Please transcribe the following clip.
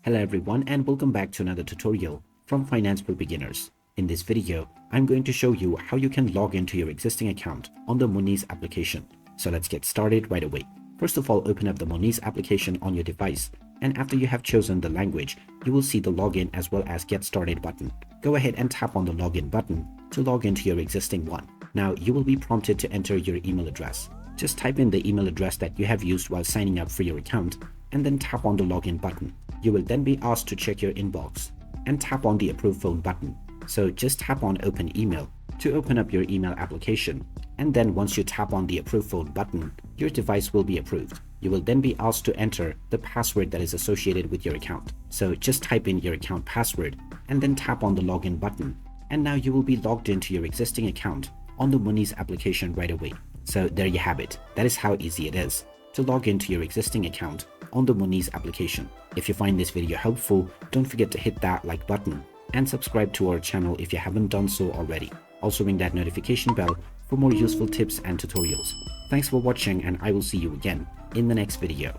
Hello everyone and welcome back to another tutorial from Finance for Beginners. In this video, I'm going to show you how you can log into your existing account on the Monese application. So let's get started right away. First of all, open up the Monese application on your device, and after you have chosen the language, you will see the login as well as get started button. Go ahead and tap on the login button to log into your existing one. Now you will be prompted to enter your email address. Just type in the email address that you have used while signing up for your account and then tap on the login button. You will then be asked to check your inbox and tap on the approve phone button. So just tap on open email to open up your email application, and then once you tap on the approve phone button, your device will be approved. You will then be asked to enter the password that is associated with your account. So just type in your account password and then tap on the login button, and now you will be logged into your existing account on the Monese application right away. So there you have it. That is how easy it is to log into your existing account on the Monese application. If you find this video helpful, don't forget to hit that like button and subscribe to our channel if you haven't done so already. Also ring that notification bell for more useful tips and tutorials. Thanks for watching, and I will see you again in the next video.